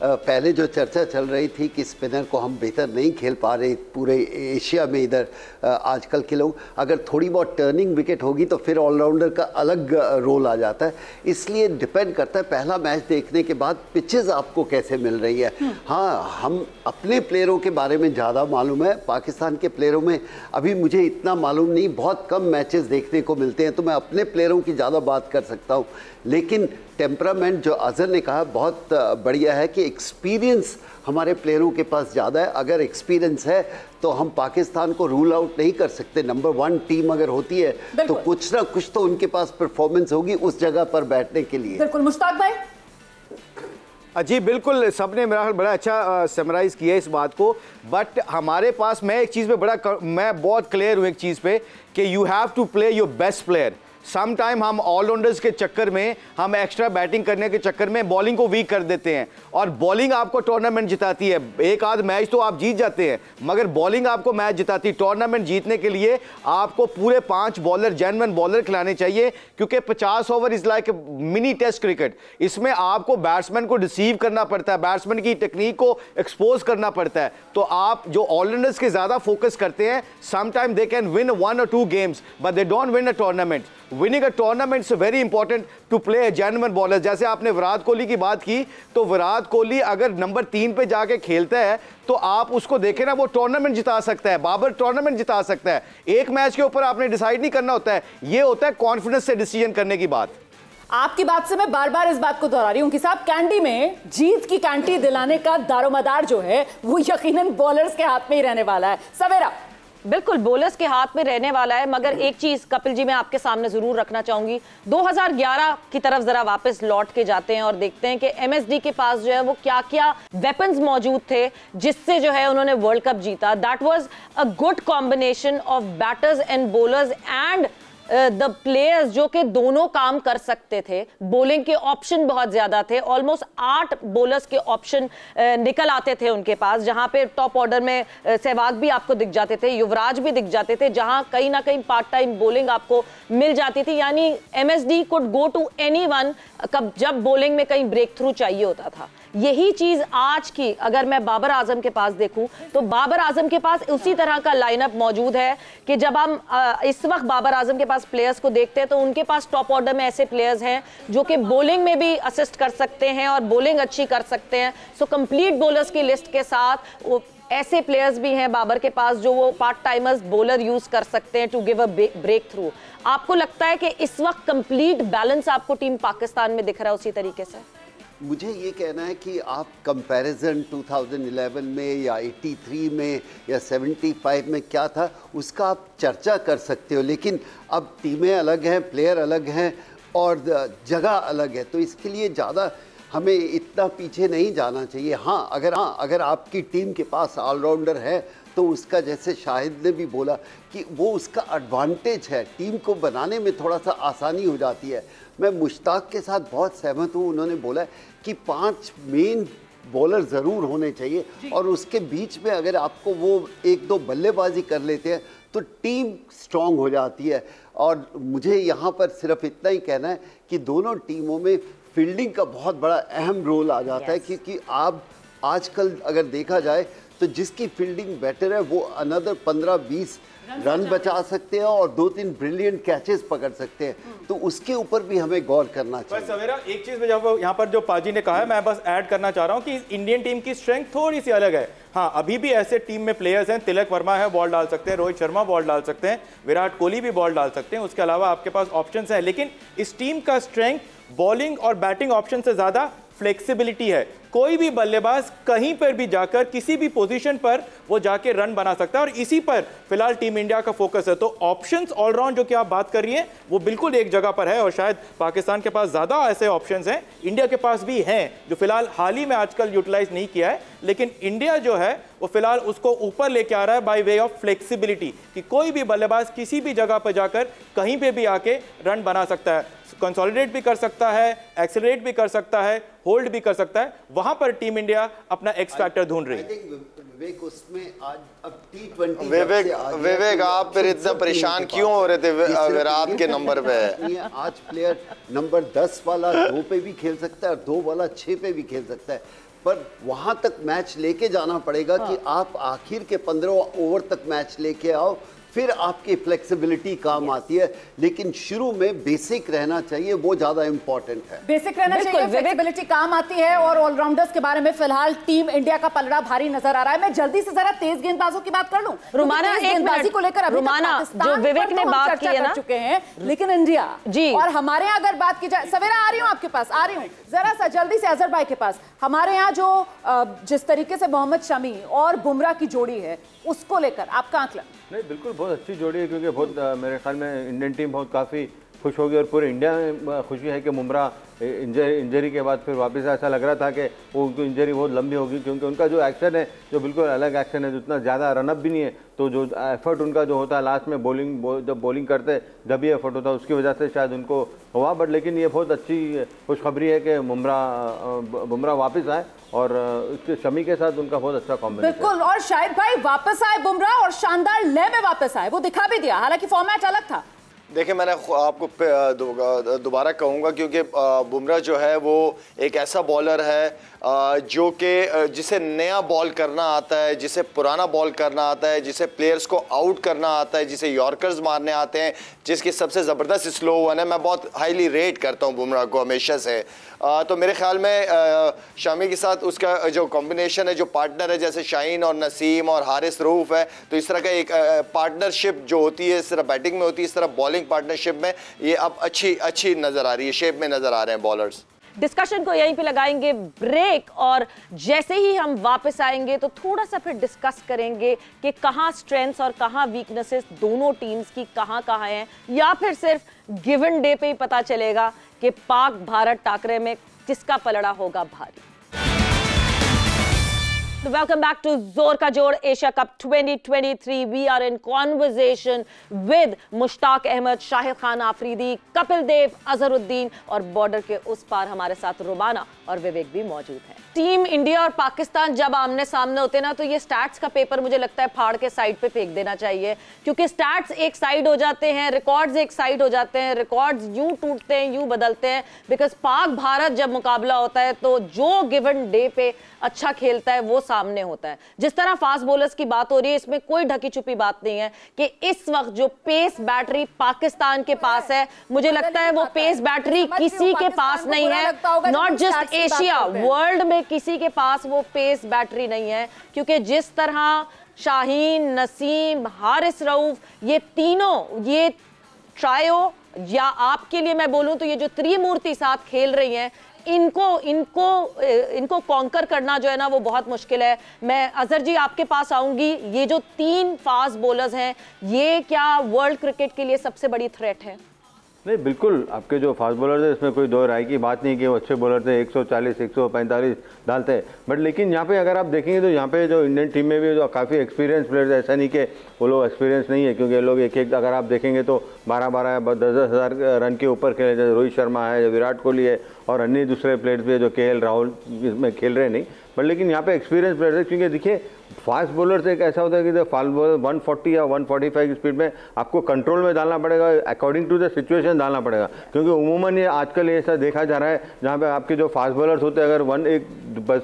पहले जो चर्चा चल रही थी कि स्पिनर को हम बेहतर नहीं खेल पा रहे पूरे एशिया में, इधर आजकल के लोग, अगर थोड़ी बहुत टर्निंग विकेट होगी तो फिर ऑलराउंडर का अलग रोल आ जाता है। इसलिए डिपेंड करता है पहला मैच देखने के बाद पिचेस आपको कैसे मिल रही है। हाँ, हम अपने प्लेयरों के बारे में ज़्यादा मालूम है, पाकिस्तान के प्लेयरों में अभी मुझे इतना मालूम नहीं, बहुत कम मैचेस देखने को मिलते हैं, तो मैं अपने प्लेयरों की ज़्यादा बात कर सकता हूँ। लेकिन टेम्परामेंट जो अजहर ने कहा बहुत बढ़िया है कि एक्सपीरियंस हमारे प्लेयरों के पास ज़्यादा है। अगर एक्सपीरियंस है तो हम पाकिस्तान को रूल आउट नहीं कर सकते। नंबर 1 टीम अगर होती है तो कुछ ना कुछ तो उनके पास परफॉर्मेंस होगी उस जगह पर बैठने के लिए। बिल्कुल। मुश्ताक भाई? जी बिल्कुल, सबने मेरा बड़ा अच्छा समराइज किया इस बात को। बट हमारे पास मैं एक चीज़ पे मैं बहुत क्लियर हूँ एक चीज़ पे कि you have to play your best player. Some time हम ऑलराउंडर्स के चक्कर में, हम एक्स्ट्रा बैटिंग करने के चक्कर में बॉलिंग को वीक कर देते हैं और बॉलिंग आपको टूर्नामेंट जिताती है। एक आध मैच तो आप जीत जाते हैं मगर बॉलिंग आपको मैच जिताती है। टूर्नामेंट जीतने के लिए आपको पूरे 5 बॉलर, जेन्युइन बॉलर खिलाने चाहिए, क्योंकि 50 over is like mini test cricket. इसमें आपको बैट्समैन को डिसीव करना पड़ता है, बैट्समैन की टेक्निक को एक्सपोज करना पड़ता है। तो आप जो ऑलराउंडर्स के ज़्यादा फोकस करते हैं, sometime they can win 1 or 2 games but they don't win a tournament. Winning a tournament is very important to play a genuine bowler. जैसे आपने विराट कोहली की बात की, तो विराट कोहली अगर नंबर 3 पे जाके खेलता है तो आप उसको देखें ना, वो टूर्नामेंट जिता सकता है, बाबर टूर्नामेंट जिता सकता है। एक मैच के ऊपर आपने डिसाइड नहीं करना होता है, ये होता है कॉन्फिडेंस से डिसीजन करने की बात। आपकी बात से मैं बार बार इस बात को दोहरा रही हूं कि साहब, कैंडी में जीत की कैंटी दिलाने का दारोमदार जो है वो यकीनन बॉलर्स के हाथ में ही रहने वाला है। सवेरा? बिल्कुल, बॉलर्स के हाथ में रहने वाला है, मगर एक चीज कपिल जी मैं आपके सामने जरूर रखना चाहूंगी। 2011 की तरफ जरा वापस लौट के जाते हैं और देखते हैं कि एमएसडी के पास जो है वो क्या क्या वेपन्स मौजूद थे जिससे जो है उन्होंने वर्ल्ड कप जीता। That was a good combination of batters and bowlers and the players जो कि दोनों काम कर सकते थे। बॉलिंग के ऑप्शन बहुत ज्यादा थे, ऑलमोस्ट 8 बॉलर्स के ऑप्शन निकल आते थे उनके पास, जहां पे टॉप ऑर्डर में सहवाग भी आपको दिख जाते थे, युवराज भी दिख जाते थे, जहां कहीं ना कहीं पार्ट टाइम बॉलिंग आपको मिल जाती थी। यानी MSD could go to anyone जब बॉलिंग में कहीं ब्रेक थ्रू चाहिए होता था। यही चीज आज की अगर मैं बाबर आजम के पास देखूं तो बाबर आजम के पास उसी तरह का लाइनअप मौजूद है कि जब हम इस वक्त बाबर आजम के पास प्लेयर्स को देखते हैं तो उनके पास टॉप ऑर्डर में ऐसे प्लेयर्स हैं जो कि बॉलिंग में भी असिस्ट कर सकते हैं और बॉलिंग अच्छी कर सकते हैं। सो कंप्लीट बॉलर्स की लिस्ट के साथ वो ऐसे प्लेयर्स भी हैं बाबर के पास जो वो पार्ट टाइमर्स बॉलर यूज कर सकते हैं to give a breakthrough. आपको लगता है कि इस वक्त कंप्लीट बैलेंस आपको टीम पाकिस्तान में दिख रहा है उसी तरीके से? मुझे ये कहना है कि आप कंपैरिजन 2011 में या 83 में या 75 में क्या था उसका आप चर्चा कर सकते हो, लेकिन अब टीमें अलग हैं, प्लेयर अलग हैं और जगह अलग है, तो इसके लिए ज़्यादा हमें इतना पीछे नहीं जाना चाहिए। हाँ, अगर आपकी टीम के पास ऑलराउंडर है तो उसका, जैसे शाहिद ने भी बोला कि वो उसका एडवांटेज है, टीम को बनाने में थोड़ा सा आसानी हो जाती है। मैं मुश्ताक के साथ बहुत सहमत हूँ, उन्होंने बोला कि 5 मेन बॉलर ज़रूर होने चाहिए और उसके बीच में अगर आपको वो 1-2 बल्लेबाजी कर लेते हैं तो टीम स्ट्रांग हो जाती है। और मुझे यहाँ पर सिर्फ इतना ही कहना है कि दोनों टीमों में फील्डिंग का बहुत बड़ा अहम रोल आ जाता है, क्योंकि आप आजकल अगर देखा जाए तो जिसकी फील्डिंग बेटर है वो अनदर 15-20 रन बचा सकते हैं और 2-3 ब्रिलियंट कैचेस पकड़ सकते हैं, तो उसके ऊपर भी हमें गौर करना चाहिए। बस सवेरा, एक चीज यहाँ पर जो पाजी ने कहा है मैं बस ऐड करना चाह रहा हूँ कि इंडियन टीम की स्ट्रेंथ थोड़ी सी अलग है। हाँ, अभी भी ऐसे टीम में प्लेयर्स हैं, तिलक वर्मा है, बॉल डाल सकते हैं, रोहित शर्मा बॉल डाल सकते हैं, विराट कोहली भी बॉल डाल सकते हैं, उसके अलावा आपके पास ऑप्शन है। लेकिन इस टीम का स्ट्रेंथ बॉलिंग और बैटिंग ऑप्शन से ज्यादा फ्लेक्सिबिलिटी है। कोई भी बल्लेबाज कहीं पर भी जाकर किसी भी पोजीशन पर वो जाके रन बना सकता है और इसी पर फिलहाल टीम इंडिया का फोकस है। तो ऑप्शंस ऑलराउंड जो कि आप बात कर रही हैं वो बिल्कुल एक जगह पर है और शायद पाकिस्तान के पास ज्यादा ऐसे ऑप्शंस हैं, इंडिया के पास भी हैं जो फिलहाल हाल ही में आजकल यूटिलाइज नहीं किया है, लेकिन इंडिया जो है वो फिलहाल उसको ऊपर लेके आ रहा है बाय वे ऑफ फ्लेक्सिबिलिटी कि कोई भी बल्लेबाज किसी भी जगह पर जाकर कहीं पे भी आके रन बना सकता है, कंसोलिडेट भी कर सकता है, एक्सेलरेट भी कर सकता है, होल्ड भी कर सकता है। वहां पर टीम इंडिया अपना एक्स फैक्टर ढूंढ रही है। विवेक उसमें आज अब T20 विवेक आप फिर इतना परेशान क्यों हो रहे थे विराट के नंबर पे? आज प्लेयर नंबर 10 वाला 2 पे भी खेल सकता है और 2 वाला 6 पे भी खेल सकता है, पर वहां तक मैच लेके जाना पड़ेगा कि आप आखिर के 15 ओवर तक मैच लेके आओ, फिर आपकी फ्लेक्सिबिलिटी काम आती है, लेकिन शुरू में बेसिक रहना चाहिए, वो ज्यादा इंपॉर्टेंट है। बेसिक रहना चाहिए, फ्लेक्सिबिलिटी काम आती है। और ऑलराउंडर्स के बारे में फिलहाल टीम इंडिया का पलड़ा भारी नजर आ रहा है। मैं जल्दी से जरा तेज गेंदबाजों की बात कर लूं। रुमाना, एक गेंदबाजी को लेकर रुमाना जो विवेक ने बात की है ना, चुके हैं, लेकिन इंडिया जी और हमारे यहाँ अगर बात की जाए, सवेरा आ रही हूँ आपके पास, आ रही हूँ जरा सा जल्दी से अजहर भाई के पास। हमारे यहाँ जो जिस तरीके से मोहम्मद शमी और बुमराह की जोड़ी है उसको लेकर आपका आंकलन? नहीं, बिल्कुल बहुत अच्छी जोड़ी है, क्योंकि बहुत मेरे ख्याल में इंडियन टीम बहुत काफ़ी खुश होगी और पूरे इंडिया में खुशी है कि बुमराह इंजरी के बाद फिर वापस ऐसा लग रहा था कि वो उनको इंजरी बहुत लंबी होगी, क्योंकि उनका जो एक्शन है जो बिल्कुल अलग एक्शन है, जितना ज़्यादा रनअप भी नहीं है, तो जो एफर्ट उनका जो होता है लास्ट में जब बॉलिंग करते जब भी एफर्ट होता है उसकी वजह से शायद उनको हुआ। बट लेकिन ये बहुत अच्छी खुशखबरी है कि बुमराह वापस आए और उसके शमी के साथ उनका बहुत अच्छा कॉम्बिनेशन। बिल्कुल, और शाहिद भाई वापस आए बुमराह और शानदार लय में वापस आए, वो दिखा भी दिया, हालांकि फॉर्मेट अलग था। देखिए, मैंने आपको दोबारा कहूँगा क्योंकि बुमराह जो है वो एक ऐसा बॉलर है जो कि जिसे नया बॉल करना आता है, जिसे पुराना बॉल करना आता है, जिसे प्लेयर्स को आउट करना आता है, जिसे यॉर्कर्स मारने आते हैं, जिसकी सबसे ज़बरदस्त स्लो वन है। मैं बहुत हाईली रेट करता हूँ बुमराह को हमेशा से। तो मेरे ख्याल में शामी के साथ उसका जो कॉम्बिनेशन है, जो पार्टनर है, जैसे शाहीन और नसीम और हारिस रऊफ है, तो इस तरह का एक पार्टनरशिप जो होती है, इस तरह बैटिंग में होती है, इस तरह बॉलिंग पार्टनरशिप में ये अब अच्छी नज़र आ रही है, शेप में नज़र आ रहे हैं बॉलर्स। डिस्कशन को यहीं पे लगाएंगे ब्रेक, और जैसे ही हम वापस आएंगे तो थोड़ा सा फिर डिस्कस करेंगे कि कहाँ स्ट्रेंथ्स और कहाँ वीकनेसेस दोनों टीम्स की कहाँ हैं, या फिर सिर्फ गिवन डे पे ही पता चलेगा कि पाक भारत टाकरे में किसका पलड़ा होगा भारी। Welcome back to Zor Ka Jod Asia Cup 2023. We are in conversation with Mushtaq Ahmed, Shahid Khan Afridi, Kapil Dev, Azharuddin और बॉर्डर के उस पार हमारे साथ रुमाना और विवेक भी मौजूद है। टीम इंडिया और पाकिस्तान जब आमने सामने होते ना, तो ये स्टैट्स का पेपर मुझे लगता है फाड़ के साइड पे फेंक देना चाहिए, क्योंकि स्टैट्स एक साइड हो जाते हैं, रिकॉर्ड्स एक साइड हो जाते हैं, रिकॉर्ड्स यूं टूटते हैं, यूं बदलते हैं। बिकॉज पाक भारत जब मुकाबला होता है तो जो गिवन डे पे अच्छा खेलता है वो सामने होता है। जिस तरह फास्ट बॉलर्स की बात हो रही है, इसमें कोई ढकी छुपी बात नहीं है कि इस वक्त जो पेस बैटरी पाकिस्तान के पास है, मुझे लगता है वो पेस बैटरी किसी के पास नहीं है, नॉट जस्ट एशिया, वर्ल्ड में किसी के पास वो पेस बैटरी नहीं है। क्योंकि जिस तरह शाहीन, नसीम, हारिस रऊफ, ये तीनों, ये ट्रायो, या आपके लिए मैं बोलूं तो ये जो त्रिमूर्ति साथ खेल रही हैं, इनको कॉन्कर करना जो है ना वो बहुत मुश्किल है। मैं अजहर जी आपके पास आऊंगी, ये जो 3 फास्ट बॉलर्स हैं, ये क्या वर्ल्ड क्रिकेट के लिए सबसे बड़ी थ्रेट है? नहीं, बिल्कुल आपके जो फास्ट बॉलर थे इसमें कोई दो राय की बात नहीं कि वो अच्छे बॉलर थे, 140 145 डालते हैं। बट लेकिन यहाँ पे अगर आप देखेंगे तो यहाँ पे जो इंडियन टीम में भी जो काफ़ी एक्सपीरियंस प्लेयर्स, ऐसा नहीं कि वो लोग एक्सपीरियंस नहीं है, क्योंकि लोग एक अगर आप देखेंगे तो 12-12 10-10 हज़ार रन के ऊपर खेले, जैसे रोहित शर्मा है, विराट कोहली है और अन्य दूसरे प्लेयर्स भी है जो KL राहुल में खेल रहे नहीं। बट लेकिन यहाँ पे एक्सपीरियंस प्लेयर्स है, क्योंकि देखिए फास्ट बॉलर से एक ऐसा होता है कि फास्ट बॉलर 140 या 145 की स्पीड में आपको कंट्रोल में डालना पड़ेगा, अकॉर्डिंग टू द सिचुएशन डालना पड़ेगा। क्योंकि उमूमन ये आजकल ऐसा देखा जा रहा है जहाँ पे आपके जो फास्ट बॉलर्स होते हैं, अगर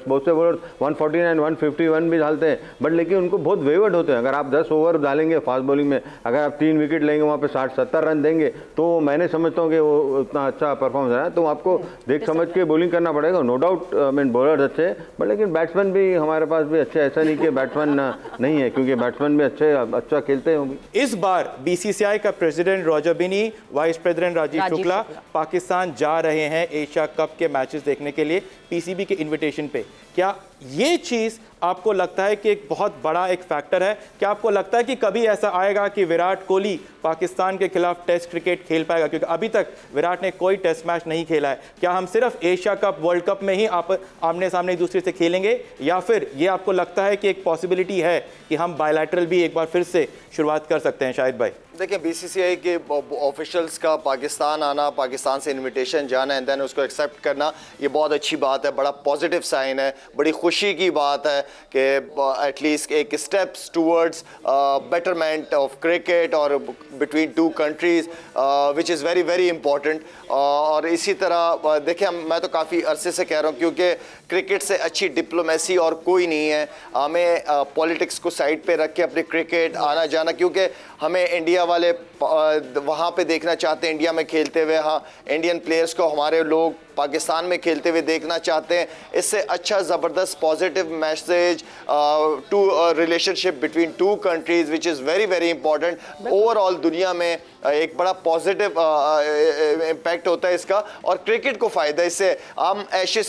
बहुत से बॉलर 149 151 भी डालते हैं, बट लेकिन उनको बहुत वेवर्ड होते हैं। अगर आप 10 ओवर डालेंगे फास्ट बॉलिंग में, अगर आप 3 विकेट लेंगे, वहाँ पे 60-70 रन देंगे, तो मैंने समझता हूँ कि वो उतना अच्छा परफॉर्मेंस है। तो आपको देख समझ के बॉलिंग करना पड़ेगा। नो डाउट बॉलर्स अच्छे, बट लेकिन बैट्समैन भी हमारे पास भी अच्छे, ऐसा नहीं कि बैट्समैन नहीं है, क्योंकि बैट्समैन भी अच्छा खेलते हैं। इस बार BCCI का प्रेसिडेंट रॉजर बिनी, वाइस प्रेसिडेंट राजीव शुक्ला पाकिस्तान जा रहे हैं एशिया कप के मैचेस देखने के लिए। PCB के इनविटेशन स्क्रीन पे। क्या ये चीज़ आपको लगता है कि एक बहुत बड़ा एक फैक्टर है? क्या आपको लगता है कि कभी ऐसा आएगा कि विराट कोहली पाकिस्तान के खिलाफ टेस्ट क्रिकेट खेल पाएगा? क्योंकि अभी तक विराट ने कोई टेस्ट मैच नहीं खेला है। क्या हम सिर्फ एशिया कप, वर्ल्ड कप में ही आमने सामने एक दूसरे से खेलेंगे, या फिर ये आपको लगता है कि एक पॉसिबिलिटी है कि हम बायलैटरल भी एक बार फिर से शुरुआत कर सकते हैं? शाहिद भाई देखिए, बीसीसीआई के ऑफिशियल्स का पाकिस्तान आना, पाकिस्तान से इनविटेशन जाना एंड देन उसको एक्सेप्ट करना, ये बहुत अच्छी बात है, बड़ा पॉजिटिव साइन है, बड़ी खुशी की बात है कि एटलीस्ट एक steps towards betterment of cricket और between two countries which is very very important. और इसी तरह देखिए, मैं तो काफ़ी अरसे से कह रहा हूँ, क्योंकि क्रिकेट से अच्छी डिप्लोमेसी और कोई नहीं है। हमें पॉलिटिक्स को साइड पे रख के अपने क्रिकेट आना जाना, क्योंकि हमें इंडिया वाले वहाँ पे देखना चाहते हैं, इंडिया में खेलते हुए। हाँ, इंडियन प्लेयर्स को हमारे लोग पाकिस्तान में खेलते हुए देखना चाहते हैं। इससे अच्छा ज़बरदस्त positive message to relationship between two countries which is very very important. Overall दुनिया में एक बड़ा पॉजिटिव इम्पैक्ट होता है इसका, और क्रिकेट को फ़ायदा इससे। हम एशेज़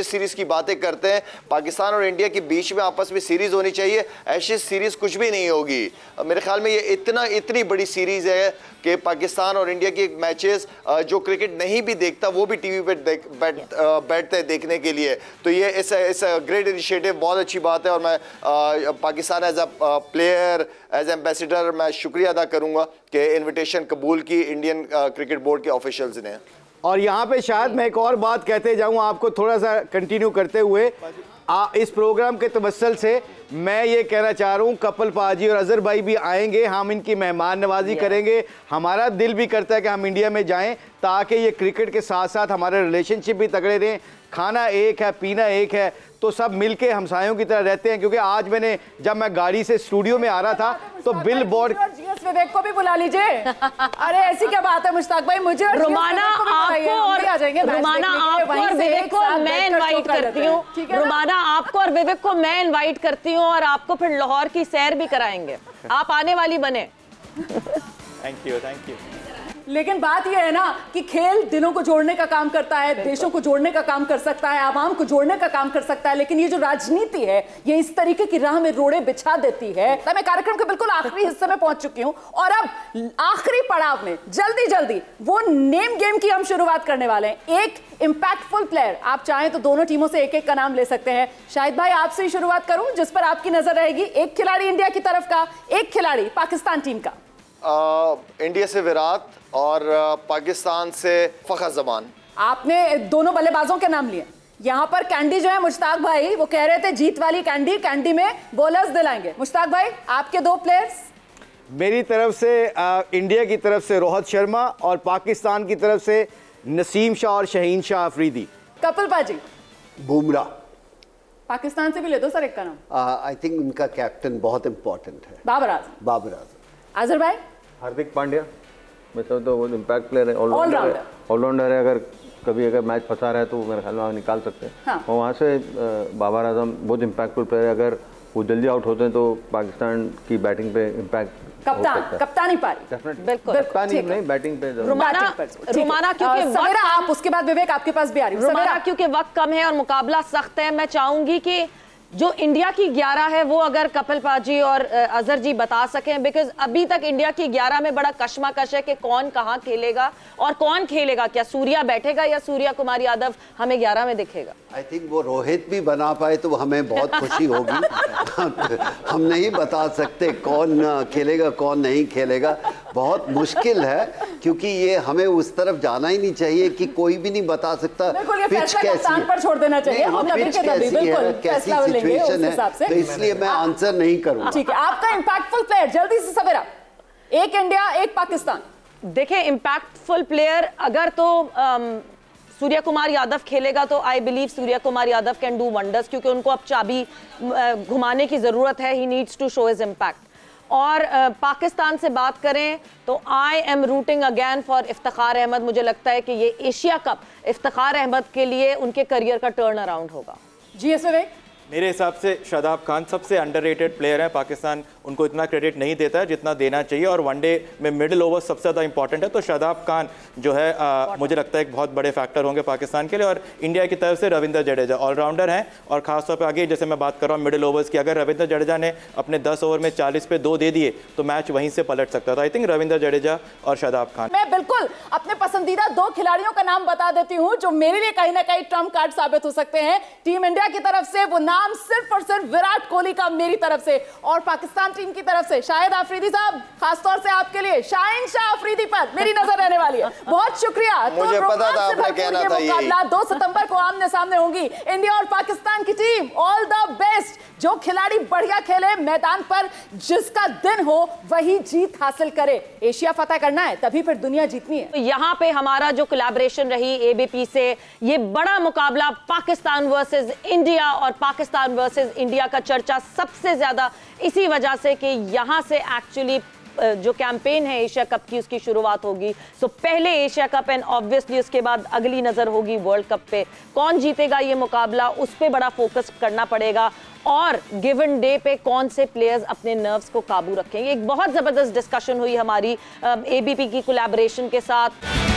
सीरीज़ की बातें करते हैं, पाकिस्तान और इंडिया के बीच में आपस में सीरीज़ होनी चाहिए। एशेज़ सीरीज़ कुछ भी नहीं होगी मेरे ख्याल में। ये इतनी बड़ी सीरीज़ है कि पाकिस्तान और इंडिया की मैचेस जो क्रिकेट नहीं भी देखता वो भी टीवी पे बैठते हैं देखने के लिए। तो ये इस ग्रेट इनिशिएटिव, बहुत अच्छी बात है। और मैं Pakistan as a player, as ambassador, मैं शुक्रिया अदा करूंगा कि इनविटेशन कबूल की इंडियन क्रिकेट बोर्ड के ऑफिशियल्स ने। और यहाँ पे शायद मैं एक और बात कहते जाऊँ आपको, थोड़ा सा कंटिन्यू करते हुए इस प्रोग्राम के तवस्सल से मैं ये कहना चाह रहा हूँ, कपिल पाजी और अजहर भाई भी आएंगे, हम इनकी मेहमान नवाजी करेंगे। हमारा दिल भी करता है कि हम इंडिया में जाएं, ताकि ये क्रिकेट के साथ साथ हमारे रिलेशनशिप भी तगड़े रहें। खाना एक है, पीना एक है, तो सब मिलके हमसायों की तरह रहते हैं। क्योंकि आज मैंने, जब मैं गाड़ी से स्टूडियो में आ रहा था तो बिल बोर्ड, विवेक को भी बुला लीजिए। अरे ऐसी क्या बात है मुश्ताक भाई, मुझे रुमाना आपको और विवेक को मैं इनवाइट करती हूँ। रुमाना आपको और विवेक को मैं इनवाइट करती हूँ, और आपको फिर लाहौर की सैर भी कराएंगे। आप आने वाली बने। Thank you, thank you. लेकिन बात यह है ना कि खेल दिलों को जोड़ने का काम करता है, देशों को जोड़ने का काम कर सकता है, आवाम को जोड़ने का काम कर सकता है। लेकिन ये जो राजनीति है, ये इस तरीके की राह में रोड़े बिछा देती है। मैं कार्यक्रम के बिल्कुल आखिरी हिस्से में पहुंच चुकी हूं, और अब आखिरी पड़ाव में जल्दी वो नेम गेम की हम शुरुआत करने वाले हैं। एक इंपैक्टफुल प्लेयर, आप चाहें तो दोनों टीमों से एक एक का नाम ले सकते हैं। शाहिद भाई, आपसे ही शुरुआत करूं, जिस पर आपकी नजर रहेगी। एक खिलाड़ी इंडिया की तरफ का, एक खिलाड़ी पाकिस्तान टीम का। इंडिया से विराट और पाकिस्तान से फखर जमान। आपने दोनों बल्लेबाजों के नाम लिए। यहाँ पर कैंडी जो है मुश्ताक भाई, वो कह रहे थे जीत वाली कैंडी में बॉलर्स दिलाएंगे। मुश्ताक भाई, आपके दो प्लेयर्स। मेरी तरफ से इंडिया की तरफ से रोहित शर्मा, और पाकिस्तान की तरफ से नसीम शाह और शहीन शाह अफरीदी। कपिल पाजी, बुमराह। पाकिस्तान से भी ले दो सर एक का नाम। आई थिंक उनका कैप्टन बहुत इंपॉर्टेंट है, बाबर आजम। बाबर आजम। अजहर भाई, हार्दिक पांड्या। मतलब तो वो इम्पैक्ट प्लेयर है, ऑलराउंडर है। अगर मैच फंसा रहा है तो मेरे ख्याल में निकाल सकते हैं। हाँ। और वहाँ से बाबर आजम बहुत इम्पैक्टफुल प्लेयर है। अगर वो जल्दी आउट होते हैं तो पाकिस्तान की बैटिंग पे इम्पैक्ट कप्तानी पारी। बिल्कुल, कप्तानी नहीं, बैटिंग पे। रुमाना क्योंकि सवेरा आप, उसके बाद विवेक आपके पास भी आ रही है। रुमाना क्योंकि वक्त कम है और मुकाबला सख्त है, मैं चाहूंगी कि जो इंडिया की 11 है वो अगर कपिल पाजी और अजहर जी बता सकें, बिकॉज अभी तक इंडिया की 11 में बड़ा कशमकश है कि कौन कहां खेलेगा और कौन खेलेगा। क्या सूर्या बैठेगा या सूर्या कुमार यादव हमें 11 में दिखेगा? आई थिंक वो रोहित भी बना पाए तो हमें बहुत खुशी होगी। हम नहीं बता सकते कौन खेलेगा कौन नहीं खेलेगा, बहुत मुश्किल है, क्योंकि ये हमें उस तरफ जाना ही नहीं चाहिए कि कोई भी नहीं बता सकता पिच कैसी है, पर छोड़ देना चाहिए। हम पिच कैसी है, कैसी सिचुएशन है, तो इसलिए मैं आंसर नहीं करूंगा। ठीक है, आपका इंपैक्टफुल प्लेयर जल्दी से सवेरा। एक इंडिया, एक पाकिस्तान। देखिए, इंपैक्टफुल प्लेयर अगर तो सूर्या कुमार यादव खेलेगा तो I believe Surya Kumar Yadav can do wonders, क्योंकि उनको अब चाबी घुमाने की जरूरत है। He needs to show his impact. और पाकिस्तान से बात करें तो I am rooting again for Iftikhar Ahmed. मुझे लगता है कि ये एशिया कप इफ्तिखार अहमद के लिए उनके करियर का टर्न अराउंड होगा। जी एस विवेक, मेरे हिसाब से शादाब खान सबसे अंडररेटेड प्लेयर है। पाकिस्तान उनको इतना क्रेडिट नहीं देता है जितना देना चाहिए, और वनडे में मिडिल ओवर सबसे ज़्यादा इंपॉर्टेंट है। तो शादाब खान जो है मुझे लगता है एक बहुत बड़े फैक्टर होंगे पाकिस्तान के लिए। और इंडिया की तरफ से रविंद्र जडेजा ऑलराउंडर हैं, और खासतौर पर आगे जैसे मैं बात कर रहा हूँ मिडिल ओवर्स की, अगर रविंद्र जडेजा ने अपने 10 ओवर में 40 पे 2 दे दिए तो मैच वहीं से पलट सकता था। आई थिंक रविंद्र जडेजा और शादाब खान। मैं बिल्कुल अपने पसंदीदा 2 खिलाड़ियों का नाम बता देती हूं जो मेरे लिए कहीं ना कहीं ट्रम्प कार्ड साबित हो सकते हैं। टीम इंडिया की तरफ से वो नाम सिर्फ और सिर्फ विराट कोहली का मेरी तरफ से, और पाकिस्तान टीम की तरफ से शाहिद आफरीदी साहब, खासतौर से आपके लिए शाहीन शाह अफरीदी पर मेरी नजर रहने वाली है। बहुत शुक्रिया। मुझे पता था आपने कहना था ये। मुकाबला 2 सितंबर को आमने सामने होंगी इंडिया और पाकिस्तान की टीम। All the best. जो खिलाड़ी बढ़िया खेले मैदान पर, जिसका दिन हो वही जीत हासिल करे। एशिया फतह करना है तभी फिर दुनिया जीतनी है। यहाँ पे हमारा जो कोलैबोरेशन रही एबीपी से, ये बड़ा मुकाबला पाकिस्तान वर्सेस इंडिया, और पाकिस्तान वर्सेस इंडिया का चर्चा सबसे ज्यादा इसी वजह से कि यहाँ से एक्चुअली जो कैंपेन है एशिया कप की उसकी शुरुआत होगी। सो पहले एशिया कप एंड ऑब्वियसली उसके बाद अगली नजर होगी वर्ल्ड कप पे। कौन जीतेगा ये मुकाबला, उस पे बड़ा फोकस करना पड़ेगा, और गिवन डे पे कौन से प्लेयर्स अपने नर्व्स को काबू रखेंगे। एक बहुत जबरदस्त डिस्कशन हुई हमारी एबीपी की कोलैबोरेशन के साथ।